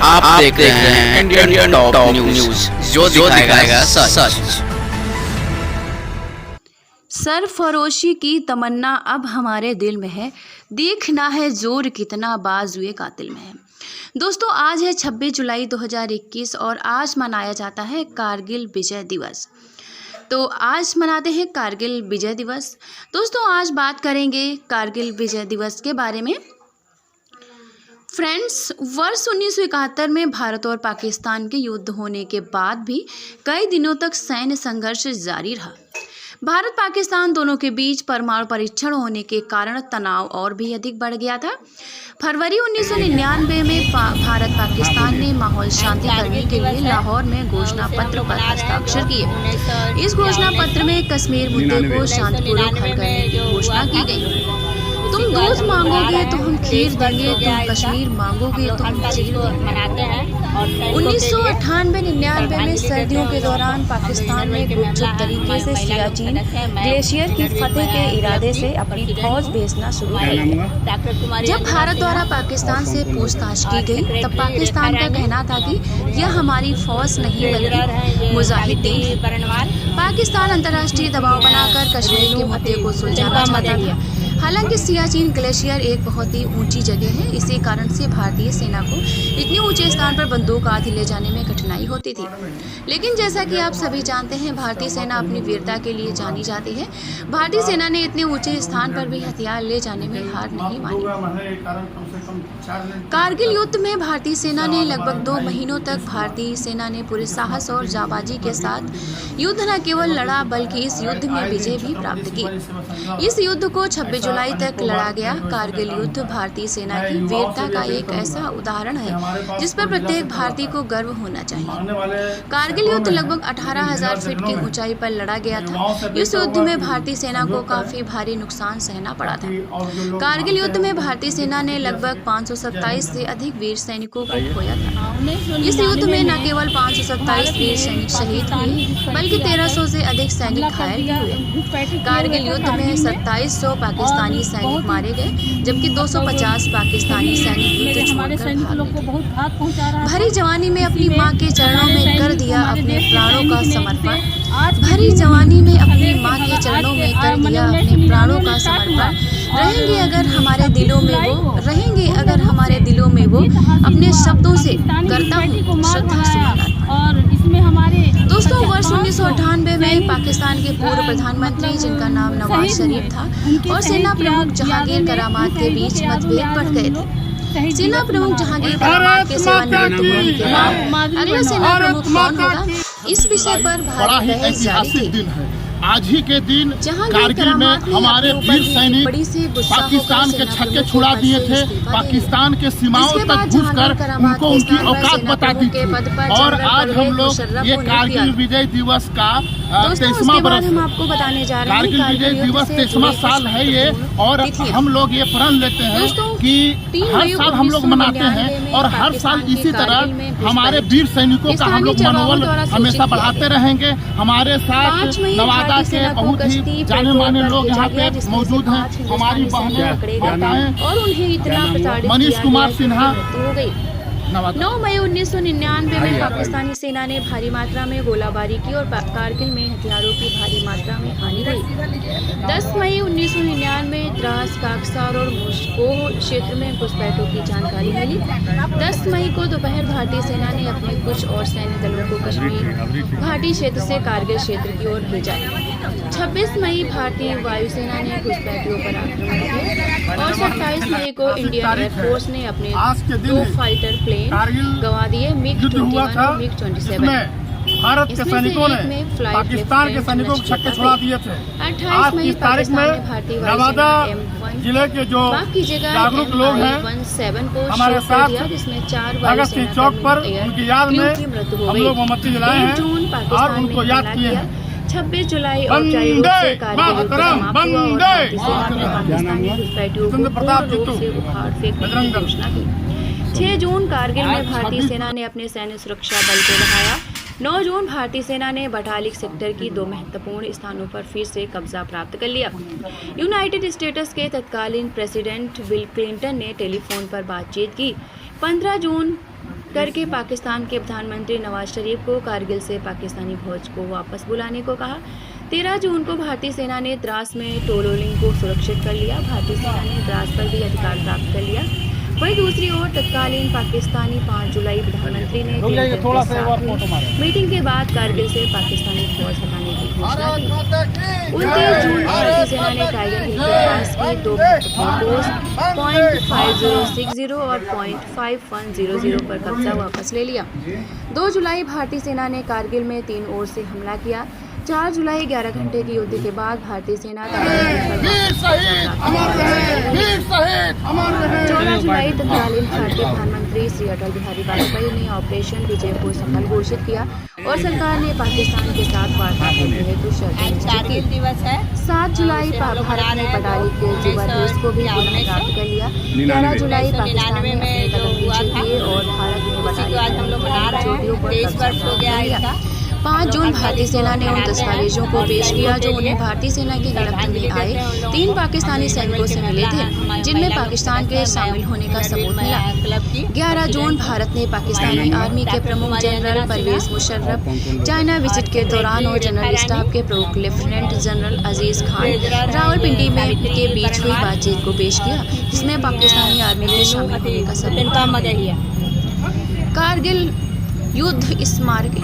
आप देख रहे हैं इंडियन टॉप न्यूज, जो दिखाएगा सच। सरफरोशी की तमन्ना अब हमारे दिल में है, देखना है जोर कितना बाजुए कातिल में है। दोस्तों, आज है 26 जुलाई 2021 और आज मनाया जाता है कारगिल विजय दिवस। तो आज मनाते हैं कारगिल विजय दिवस। दोस्तों, आज बात करेंगे कारगिल विजय दिवस के बारे में। फ्रेंड्स, वर्ष 1971 में भारत और पाकिस्तान के युद्ध होने के बाद भी कई दिनों तक सैन्य संघर्ष जारी रहा। भारत पाकिस्तान दोनों के बीच परमाणु परीक्षण होने के कारण तनाव और भी अधिक बढ़ गया था। फरवरी 1999 में भारत पाकिस्तान ने माहौल शांति करने के लिए लाहौर में घोषणा पत्र पर हस्ताक्षर किए। इस घोषणा पत्र में कश्मीर मुद्दे को शांतिपूर्वक हल करने की घोषणा की गई। तुम दूध मांगोगे तो हम खीर देंगे, तुम कश्मीर मांगोगे तो हम चीर देंगे। 1998-99 में सर्दियों के दौरान पाकिस्तान ने गुपचुप तरीके से सियाचिन ग्लेशियर की फतेह के इरादे से अपनी फौज भेजना शुरू कर दिया। जब भारत द्वारा पाकिस्तान से पूछताछ की गई, तब पाकिस्तान का कहना था कि यह हमारी फौज नहीं बल्कि मुजाहिदीन है। पाकिस्तान अंतर्राष्ट्रीय दबाव बनाकर कश्मीर के मुद्दे को सुलझाना चाहता था। हालांकि सियाचिन ग्लेशियर एक बहुत ही ऊंची जगह है, इसी कारण से भारतीय सेना को इतने ऊंचे स्थान पर बंदूक आदि ले जाने में कठिनाई होती थी। लेकिन जैसा कि आप सभी जानते हैं, भारतीय सेना अपनी वीरता के लिए जानी जाती है। भारतीय सेना ने इतने ऊंचे स्थान पर भी हथियार ले जाने में हार नहीं मानी। कारगिल युद्ध में भारतीय सेना ने लगभग 2 महीनों तक भारतीय सेना ने पूरे साहस और जाबाजी के साथ युद्ध न केवल लड़ा बल्कि इस युद्ध में विजय भी प्राप्त की। इस युद्ध को 26 जुलाई तक लड़ा गया। कारगिल युद्ध भारतीय सेना की वीरता का एक ऐसा उदाहरण है जिस पर प्रत्येक भारतीय को गर्व होना चाहिए। कारगिल युद्ध लगभग 18,000 फीट की ऊंचाई पर लड़ा गया था। इस युद्ध में भारतीय सेना को काफी भारी नुकसान सहना पड़ा था। कारगिल युद्ध में भारतीय सेना ने लगभग 527 से अधिक वीर सैनिकों को खोया था। इस युद्ध में न केवल 527 वीर सैनिक शहीद हुए बल्कि 1300 से अधिक सैनिक घायल हुए। कारगिल युद्ध में 2700 पाकिस्तानी सैनिक मारे गए, जबकि 250 पाकिस्तानी सैनिक युद्ध छोड़कर भाग गए। भरी जवानी में अपनी मां के चरणों में कर दिया अपने प्राणों का समर्पण। भरी जवानी में अपनी मां के चरणों में कर दिया अपने प्राणों का समर्पण। रहेंगे अगर हमारे दिलों में वो, रहेंगे अगर हमारे दिलों में वो, अपने शब्दों से करता हूँ श्रद्धा सुमन। दोस्तों, वर्ष 1998 में पाकिस्तान के पूर्व प्रधानमंत्री, जिनका नाम नवाज शरीफ था, और सेना प्रमुख जहांगीर करामात के बीच मतभेद बढ़ गए थे। सेना प्रमुख जहांगीर करामात के सेवानिवृत्त होने के बाद अगला सेना प्रमुख कौन होगा, इस विषय पर भारी बहस जारी थी। आज ही के दिन कारगिल में हमारे वीर सैनिक पाकिस्तान के छक्के छुड़ा दिए थे। पाकिस्तान के सीमाओं तक घुसकर उनको उनकी औकात बताती थी। और आज हम लोग ये कारगिल विजय दिवस का 23वां बरस, कारगिल विजय दिवस 23वां साल है ये। और हम लोग ये प्रण लेते हैं कि हर साल हम लोग मनाते हैं और हर साल इसी तरह हमारे वीर सैनिकों का हम लोग मनोबल हमेशा बढ़ाते रहेंगे। हमारे साथ नवादा के बहुत ही जाने माने लोग यहाँ पे मौजूद हैं। हमारी बहनें, माताएं, मनीष कुमार सिन्हा। 9 मई 1999 में पाकिस्तानी सेना ने भारी मात्रा में गोलाबारी की और कारगिल में हथियारों की भारी मात्रा में हानि हुई। 10 मई 1999 में द्रास, काकसार और मोस्को क्षेत्र में घुसपैठों की जानकारी मिली। 10 मई को दोपहर भारतीय सेना ने अपने कुछ और सैन्य दलों को कश्मीर घाटी क्षेत्र से कारगिल क्षेत्र की ओर भेजा। 26 मई भारतीय वायुसेना ने घुसपैठियों पर आक्रमण किया और 27 मई को इंडियन एयरफोर्स ने अपने 2 फाइटर प्लेन गंवा दिए, MiG-21 और MiG-27। भारत के सैनिकों ने पाकिस्तान के सैनिकों को छक्के छुड़ा दिए थे। 28 मई इस तारीख में नवादा जिले के जो जागरूक लोग हैं हमारे साथ भगत सिंह चौक पर उनकी याद में हम लोग मोमबत्ती जलाए हैं और उनको याद किए हैं। 26 जुलाई औपचारिक रूप से कारगिल युद्ध समाप्त हुआ और भारतीय सेना ने पाकिस्तानी घुसपैठियों को पूर्ण रूप से उखाड़ फेंकने की घोषणा की। 6 जून कारगिल में भारतीय सेना ने अपने सैन्य सुरक्षा बल को बढ़ाया। 9 जून भारतीय सेना ने बटालिक सेक्टर की 2 महत्वपूर्ण स्थानों पर फिर से कब्जा प्राप्त कर लिया। यूनाइटेड स्टेट्स के तत्कालीन प्रेसिडेंट बिल क्लिंटन ने टेलीफोन पर बातचीत की। 15 जून करके पाकिस्तान के प्रधानमंत्री नवाज शरीफ को कारगिल से पाकिस्तानी फौज को वापस बुलाने को कहा। 13 जून को भारतीय सेना ने द्रास में टोलोलिंग को सुरक्षित कर लिया। भारतीय सेना ने द्रास पर भी अधिकार प्राप्त कर लिया। वहीं दूसरी ओर तत्कालीन पाकिस्तानी 5 जुलाई प्रधानमंत्री ने मीटिंग के बाद कारगिल से पाकिस्तानी फौज हटाने की घोषणा की। 29 जून भारतीय सेना ने टाइगर हिल के पास की 2 पोस्ट .5060 और .5100 पर कब्जा वापस ले लिया। 2 जुलाई भारतीय सेना ने कारगिल में 3 ओर से हमला किया। 4 जुलाई 11 घंटे की युद्ध के बाद भारतीय सेना 14 जुलाई तत्कालीन भारतीय प्रधानमंत्री श्री अटल बिहारी वाजपेयी ने ऑपरेशन विजय को सफल घोषित किया और सरकार ने पाकिस्तान के साथ वार्ता करने हेतु शर्तें की। 7 जुलाई भारत ने पडाली के जुबा देश को भी पुनः प्राप्त कर लिया। 11 जुलाई पाकिस्तान ने अपने कदम पीछे किए और भारत ने पडाली चोटियों पर कब्जा कर लिया। 5 जून भारतीय सेना ने उन दस्तावेजों को पेश किया जो उन्हें भारतीय सेना की गिरफ्त में आए 3 पाकिस्तानी सैनिकों से मिले थे, जिनमें पाकिस्तान के शामिल होने का सबूत मिला। 11 जून भारत ने पाकिस्तानी आर्मी के प्रमुख general Pervez Musharraf China visit के दौरान और जनरल स्टाफ के प्रमुख लेफ्टिनेंट जनरल अजीज खान रावलपिंडी के बीच हुई बातचीत को पेश किया, जिसमें पाकिस्तानी आर्मी के शामिल होने का सबूत मिला। कारगिल युद्ध स्मारक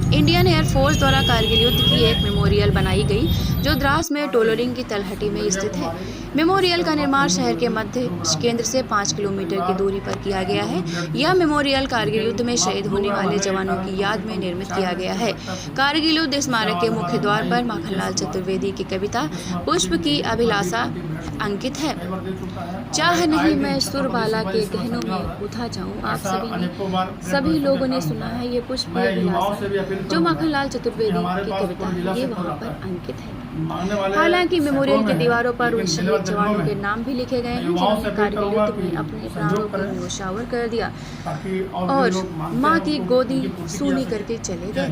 इंडियन एयरफोर्स द्वारा कारगिल युद्ध की एक मेमोरियल बनाई गई जो द्रास में टोलोरिंग की तलहटी में स्थित है। मेमोरियल का निर्माण शहर के मध्य केंद्र से 5 किलोमीटर की दूरी पर किया गया है। यह मेमोरियल कारगिल युद्ध में शहीद होने वाले जवानों की याद में निर्मित किया गया है। कारगिल युद्ध स्मारक के मुख्य द्वार पर माखनलाल चतुर्वेदी की कविता पुष्प की अभिलाषा अंकित है। चाह नहीं मैं सुरबाला के गहनों में उठा जाऊं। आप सभी लोगों ने सुना है ये पुष्प की अभिलाषा जो माखनलाल चतुर्वेदी की कविता है, ये वहाँ पर अंकित है। हालांकि मेमोरियल की दीवारों पर उन शहीद जवानों के नाम भी लिखे गए हैं जिन्होंने कारगिल युद्ध में अपने प्राणों को न्योछावर कर दिया और माँ की गोदी सूनी करके चले गए।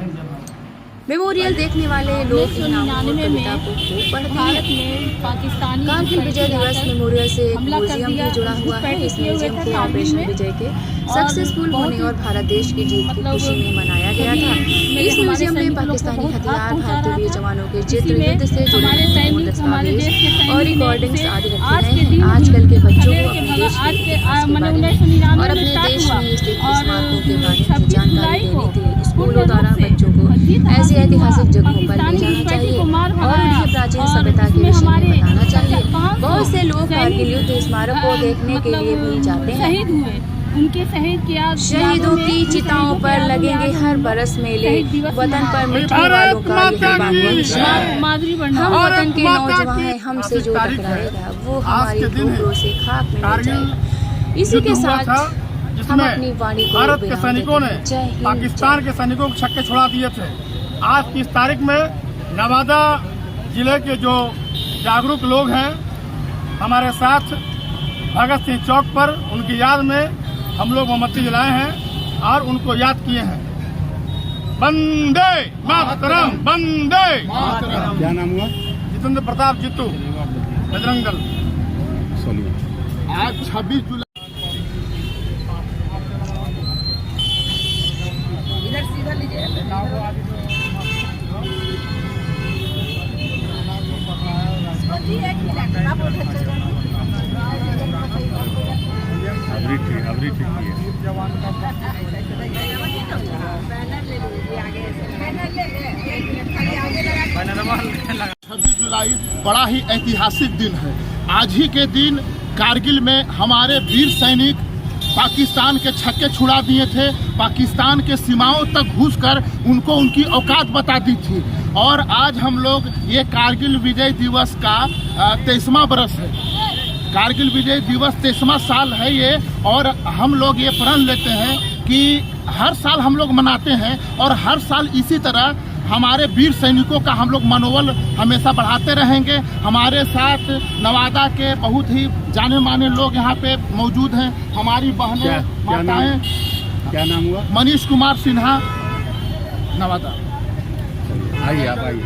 मेमोरियल देखने वाले लोग कविता को पढ़ते हैं। कारगिल विजय दिवस मेमोरियल से एक म्यूजियम भी जुड़ा हुआ है। इस म्यूजियम को ऑपरेशन विजय के सक्सेसफुल होने और भारत देश की जीत की खुशी में मनाया गया था। इस म्यूजियम में पाकिस्तानी हथियार, भारतीय वीर जवानों के चित्र, युद्ध से जुड़े दस्तावेज और रिकॉर्डिंग्स आदि रखे गए हैं। आजकल के बच्चों को अपने देश के इतिहास के बारे में और अपने देश में स्थित स्मारकों के बारे में जानकारी देने के लिए स्कूलों द्वारा बच्चों को ऐसी ऐतिहासिक जगहों पर ले जाना चाहिए और उन्हें प्राचीन सभ्यता के विषय में बताना चाहिए। बहुत से लोग कारगिल युद्ध स्मारक को देखने के लिए भी जाते हैं। उनके शहीदों की चिताओं पर लगेंगे हर बरस मेले, वतन पर मिटने वालों का हम वतन के नौजवान हैं, हमसे जो टकराएगा वो हमारी धूलों से खाक में मिल जाएगा। इसी के साथ हम अपनी वाणी को भारत के सैनिकों ने पाकिस्तान के सैनिकों को छक्के छुड़ा दिए थे। आज की इस तारीख में नवादा जिले के जो जागरूक लोग हैं हमारे साथ भगत सिंह चौक पर उनकी याद में हम लोग मोमबत्ती जलाए हैं और उनको याद किए हैं। वंदे मातरम, वंदे मातरम। क्या नाम हुआ? जितेंद्र प्रताप जीतू, बजरंग दल। आज 26 जुलाई अबरी ठीक है। 26 जुलाई बड़ा ही ऐतिहासिक दिन है। आज ही के दिन कारगिल में हमारे वीर सैनिक पाकिस्तान के छक्के छुड़ा दिए थे। पाकिस्तान के सीमाओं तक घुसकर उनको उनकी औकात बता दी थी और आज हम लोग ये कारगिल विजय दिवस का 23वां बरस है। कारगिल विजय दिवस 23वां साल है ये और हम लोग ये प्रण लेते हैं कि हर साल हम लोग मनाते हैं और हर साल इसी तरह हमारे वीर सैनिकों का हम लोग मनोबल हमेशा बढ़ाते रहेंगे। हमारे साथ नवादा के बहुत ही जाने माने लोग यहाँ पे मौजूद हैं। हमारी बहनें, माताएं। क्या नाम हुआ? मनीष कुमार सिन्हा, नवादा। आइए आप आइए।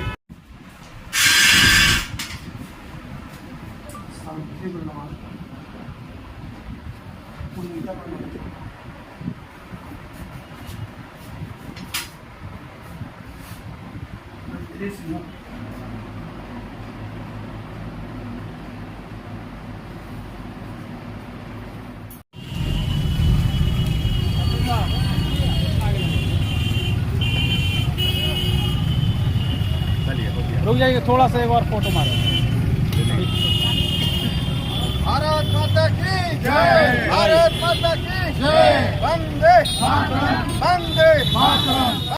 रुक जाइए, थोड़ा सा एक और फोटो मारो। भारत माता की जय, भारत माता की जय, वंदे मातरम, वंदे मातरम।